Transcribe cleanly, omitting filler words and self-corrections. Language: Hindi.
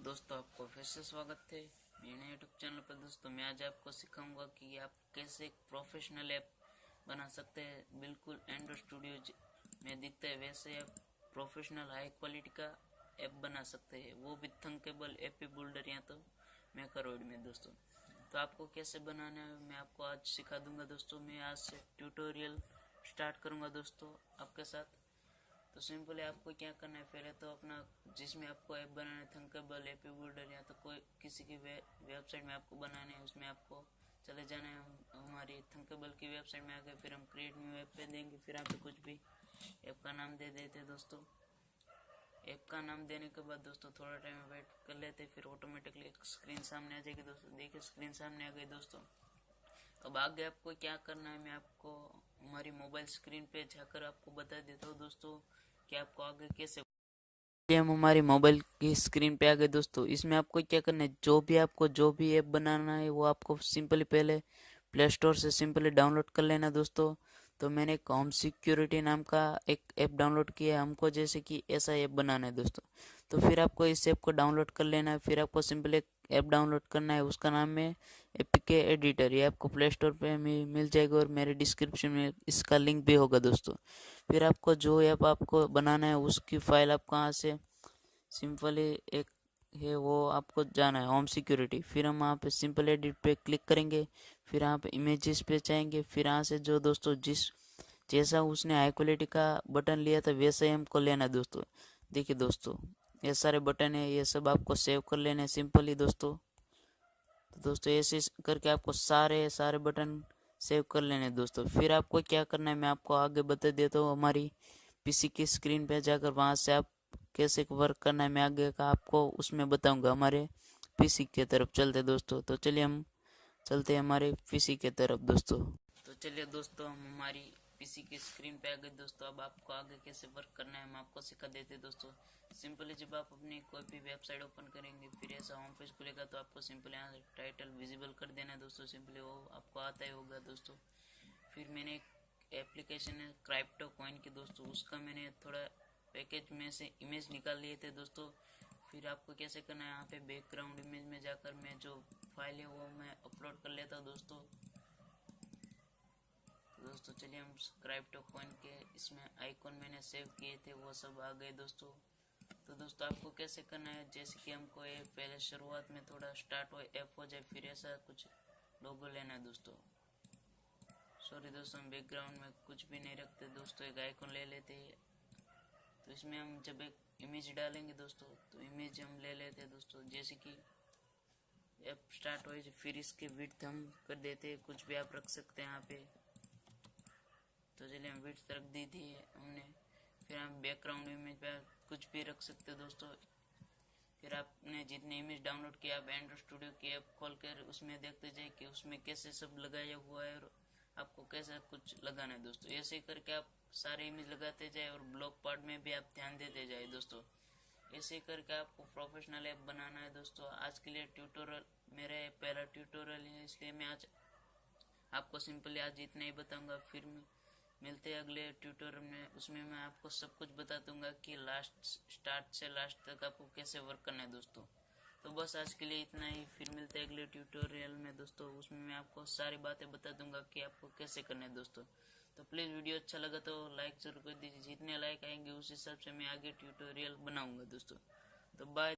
दोस्तों आपको फिर से स्वागत है मेरे यूट्यूब चैनल पर। दोस्तों मैं आज आपको सिखाऊंगा कि आप कैसे एक प्रोफेशनल ऐप बना सकते हैं। बिल्कुल एंड्रॉइड स्टूडियो में दिखता है वैसे आप प्रोफेशनल हाई क्वालिटी का ऐप बना सकते हैं, वो भी थंकेबल एपी बिल्डर या तो मैकरोइड में। दोस्तों तो आपको कैसे बनाना है मैं आपको आज सिखा दूंगा। दोस्तों मैं आज से ट्यूटोरियल स्टार्ट करूंगा दोस्तों आपके साथ। तो सिंपली आपको क्या करना है, पहले तो अपना जिसमें आपको ऐप बनाना है थंकेबल एपी बिल्डर या तो कोई किसी की वेबसाइट में आपको बनाना है, उसमें आपको चले जाना है। हमारी थंकेबल की वेबसाइट में आ गए, फिर हम क्रिएट न्यू ऐप पे देंगे, फिर आप कुछ भी ऐप का नाम दे देते हैं। दोस्तों ऐप का नाम देने के बाद दोस्तों थोड़ा टाइम वेट कर लेते, फिर ऑटोमेटिकली एक स्क्रीन सामने आ जाएगी। दोस्तों देखिए स्क्रीन सामने आ गई। दोस्तों अब आगे आपको क्या करना है मैं आपको हमारी मोबाइल स्क्रीन पे जाकर आपको बता देता हूँ दोस्तों कि आपको आगे कैसे। हम हमारी मोबाइल की स्क्रीन पे आ गए। दोस्तों इसमें आपको क्या करना है, जो भी ऐप बनाना है वो आपको सिंपली पहले प्ले स्टोर से सिंपली डाउनलोड कर लेना। दोस्तों तो मैंने एक होम सिक्योरिटी नाम का एक ऐप डाउनलोड किया है, हमको जैसे कि ऐसा ऐप बनाना है। दोस्तों तो फिर आपको इस ऐप को डाउनलोड कर लेना है, फिर आपको सिंपली एक ऐप डाउनलोड करना है, उसका नाम है एपीके एडिटर। ये आपको प्ले स्टोर पे मिल जाएगा और मेरे डिस्क्रिप्शन में इसका लिंक भी होगा। दोस्तों फिर आपको जो ऐप आपको बनाना है उसकी फाइल आप कहाँ से सिंपली एक है वो आपको जाना है होम सिक्योरिटी, फिर हम वहाँ पे सिंपल एडिट पे क्लिक करेंगे, फिर यहाँ पे इमेजेस पे जाएंगे, फिर यहाँ से जो दोस्तों जैसा उसने हाई क्वालिटी का बटन लिया था वैसा ही हमको लेना है। दोस्तों देखिए दोस्तों ये सारे बटन है, ये सब आपको सेव कर लेने हैं सिंपली। दोस्तों तो दोस्तों ऐसे करके आपको सारे बटन सेव कर लेने हैं। दोस्तों फिर आपको क्या करना है मैं आपको आगे बता देता हूँ। हमारी पीसी की स्क्रीन पे जाकर वहाँ से आप कैसे वर्क करना है मैं आगे का आपको उसमें बताऊंगा। हमारे पीसी के तरफ चलते दोस्तों, तो चलिए हम चलते हैं हमारे पीसी के तरफ। दोस्तों तो चलिए दोस्तों हम हमारी पीसी की स्क्रीन पे आ गए। दोस्तों अब आपको आगे कैसे वर्क करना है हम आपको सिखा देते हैं। दोस्तों सिंपली जब आप अपनी कोई भी वेबसाइट ओपन करेंगे फिर ऐसा होम पेज खुलेगा, तो आपको सिंपली यहाँ टाइटल विजिबल कर देना है। दोस्तों सिंपली वो आपको आता ही होगा। दोस्तों फिर मैंने एक एप्लीकेशन है क्रिप्टो कॉइन की। दोस्तों उसका मैंने थोड़ा पैकेज में से इमेज निकाल लिए थे। दोस्तों फिर आपको कैसे करना है, यहाँ पे बैकग्राउंड इमेज में जाकर मैं जो फाइल है वो मैं अपलोड कर लेता हूँ। दोस्तों चलिए हम क्रिप्टो कॉइन के इसमें आइकॉन मैंने सेव किए थे वो सब आ गए। दोस्तों तो दोस्तों आपको कैसे करना है, जैसे कि हमको ये पहले शुरुआत में थोड़ा स्टार्ट हो ऐप हो जाए, फिर ऐसा कुछ लोगो लेना है। दोस्तों सॉरी दोस्तों हम बैकग्राउंड में कुछ भी नहीं रखते। दोस्तों एक आइकॉन ले लेते हैं, तो इसमें हम जब एक इमेज डालेंगे दोस्तों तो इमेज हम ले लेते हैं। दोस्तों जैसे कि ऐप स्टार्ट हो फिर इसके विड्थ हम कर देते हैं, कुछ भी आप रख सकते हैं यहाँ पे। तो चलिए हम विड्थ रख दी थी हमने, फिर हम बैकग्राउंड इमेज पे कुछ भी रख सकते हैं। दोस्तों फिर आपने जितने इमेज डाउनलोड किया आप एंड्रॉइड स्टूडियो की ऐप खोल कर उसमें देखते जाए कि उसमें कैसे सब लगाया हुआ है और आपको कैसा कुछ लगाना है। दोस्तों ऐसे ही करके आप सारे इमेज लगाते जाए और ब्लॉक पार्ट में भी आप ध्यान देते जाए। दोस्तों ऐसे ही करके आपको प्रोफेशनल ऐप बनाना है। दोस्तों आज के लिए ट्यूटोरियल मेरा पहला ट्यूटोरियल है, इसलिए मैं आज आपको सिंपली आज इतना ही बताऊंगा। फिर मिलते हैं अगले ट्यूटोरियल में, उसमें मैं आपको सब कुछ बता दूंगा कि स्टार्ट से लास्ट तक आपको कैसे वर्क करना है। दोस्तों तो बस आज के लिए इतना ही, फिर मिलते हैं अगले ट्यूटोरियल में। दोस्तों उसमें मैं आपको सारी बातें बता दूंगा कि आपको कैसे करना है। दोस्तों तो प्लीज़ वीडियो अच्छा लगा तो लाइक जरूर कर दीजिए, जितने लाइक आएंगे उस हिसाब से मैं आगे ट्यूटोरियल बनाऊंगा। दोस्तों तो बाय।